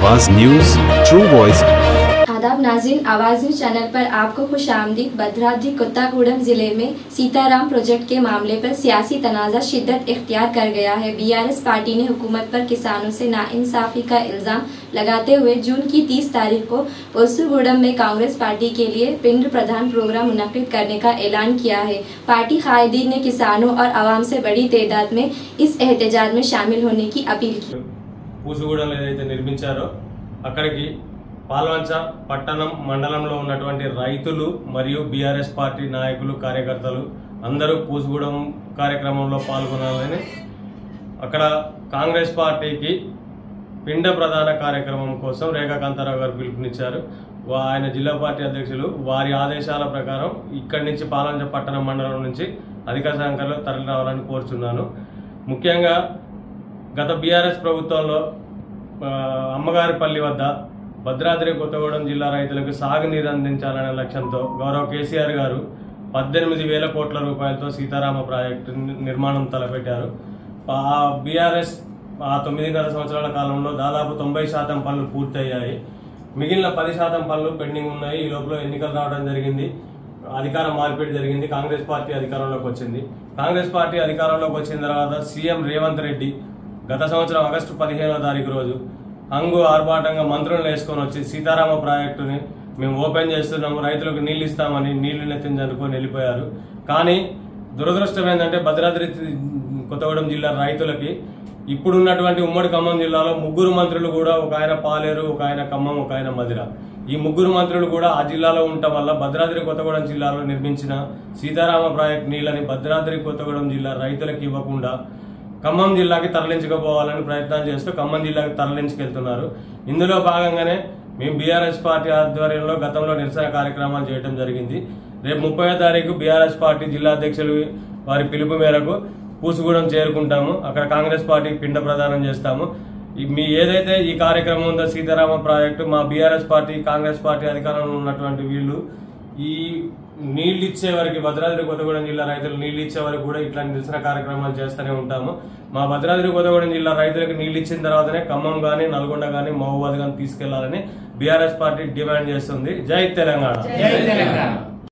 आवाज news true voice. आदाब नाज़रीन, आवाज़ न्यूज चैनल पर आपको खुशामदीद। भद्राद्री कोत्तागुड़म जिले में सीताराम प्रोजेक्ट के मामले पर सियासी तनाज़ा शिद्दत इख्तियार कर गया है। बीआरएस पार्टी ने हुकूमत पर किसानों से नाइंसाफी का इल्ज़ाम लगाते हुए जून की 30 तारीख को कोत्तागुड़म में कांग्रेस पार्टी के लिए पिंड प्रधान प्रोग्राम मुनक्किद करने का ऐलान किया है। पार्टी कायदीन ने किसानों और आवाम से बड़ी तादाद में इस एहतजाज में शामिल होने की अपील की। పూసుగూడెంలో ఏదైతే నిర్మించారో అక్కడికి పాల్వంచ పట్టణం మండలంలో ఉన్నటువంటి రైతులు మరియు బీఆర్ఎస్ పార్టీ నాయకులు కార్యకర్తలు అందరూ పూసుగూడెం కార్యక్రమంలో పాల్గొనాలని అక్కడ కాంగ్రెస్ పార్టీకి పిండ ప్రధాన కార్యక్రమం కోసం రేఖా కాంతారావు గారు పిలుపునిచ్చారు. ఆయన జిల్లా పార్టీ అధ్యక్షులు వారి ఆదేశాల ప్రకారం ఇక్కడి నుంచి పాల్వంచ పట్టణం మండలం నుంచి అధిక సంఖ్యలో తరలి రావాలని కోరుచున్నాను. ముఖ్యంగా గత బీఆర్ఎస్ ప్రభుత్వంలో అమ్మగారిపల్లి వద్ద భద్రాద్రి కొత్తగూడెం జిల్లా రైతులకు సాగునీరు అందించాలనే లక్ష్యంతో గౌరవ కేసీఆర్ గారు 18,000 కోట్ల రూపాయలతో సీతారామ ప్రాజెక్టు నిర్మాణం తలపెట్టారు. ఆ బీఆర్ఎస్ ఆ 9.5 సంవత్సరాల కాలంలో దాదాపు 90% పనులు పూర్తయ్యాయి. మిగిలిన 10% పనులు పెండింగ్ ఉన్నాయి. ఈ లోపల ఎన్నికలు రావడం జరిగింది, అధికార మార్పిడి జరిగింది, కాంగ్రెస్ పార్టీ అధికారంలోకి వచ్చింది. కాంగ్రెస్ పార్టీ అధికారంలోకి వచ్చిన తర్వాత సీఎం రేవంత్ రెడ్డి గత సంవత్సరం ఆగస్టు 15వ తారీఖు రోజు ఆర్భాటంగా మంత్రులను వేసుకొని వచ్చి సీతారామ ప్రాజెక్టుని మేము ఓపెన్ చేస్తున్నాము, రైతులకు నీళ్లు ఇస్తామని నీళ్లు నెత్తిని జరుపుకొని వెళ్ళిపోయారు. కానీ దురదృష్టం ఏంటంటే భద్రాద్రి కొత్తగూడెం జిల్లా రైతులకి ఇప్పుడున్నటువంటి ఉమ్మడి ఖమ్మం జిల్లాలో 3 మంత్రులు కూడా, ఒక ఆయన పాలేరు, ఒక ఆయన ఖమ్మం, ఒక ఆయన మధిర, ఈ 3 మంత్రులు కూడా ఆ జిల్లాలో ఉండటం వల్ల భద్రాద్రి కొత్తగూడెం జిల్లాలో నిర్మించిన సీతారామ ప్రాజెక్టు నీళ్ళని భద్రాద్రి కొత్తగూడెం జిల్లా రైతులకు ఇవ్వకుండా ఖమ్మం జిల్లాకి తరలించుకుపోవాలని ప్రయత్నం చేస్తూ ఖమ్మం జిల్లాకి తరలించుకెళ్తున్నారు. ఇందులో భాగంగానే మేము బీఆర్ఎస్ పార్టీ ఆధ్వర్యంలో గతంలో నిరసన కార్యక్రమాలు చేయడం జరిగింది. రేపు 30వ తారీఖు బీఆర్ఎస్ పార్టీ జిల్లా అధ్యక్షులు వారి పిలుపు మేరకు పూసుగూడెం చేరుకుంటాము. అక్కడ కాంగ్రెస్ పార్టీకి పిండ ప్రదానం చేస్తాము. మీ ఏదైతే ఈ కార్యక్రమం ఉందో సీతారామ ప్రాజెక్టు, మా బీఆర్ఎస్ పార్టీ కాంగ్రెస్ పార్టీ అధికారంలో ఉన్నటువంటి వీళ్ళు ఈ నీళ్లు ఇచ్చే వరకు, భద్రాద్రి కొత్తగూడెం జిల్లా రైతులు నీళ్లు ఇచ్చే వరకు కూడా ఇట్లాంటి నిరసన కార్యక్రమాలు చేస్తూనే ఉంటాము. మా భద్రాద్రి కొత్తగూడెం జిల్లా రైతులకు నీళ్లు ఇచ్చిన తర్వాతనే ఖమ్మం గానీ, నల్గొండ గానీ, మహబూబాద్ గానీ తీసుకెళ్లాలని బీఆర్ఎస్ పార్టీ డిమాండ్ చేస్తుంది. జై తెలంగాణ.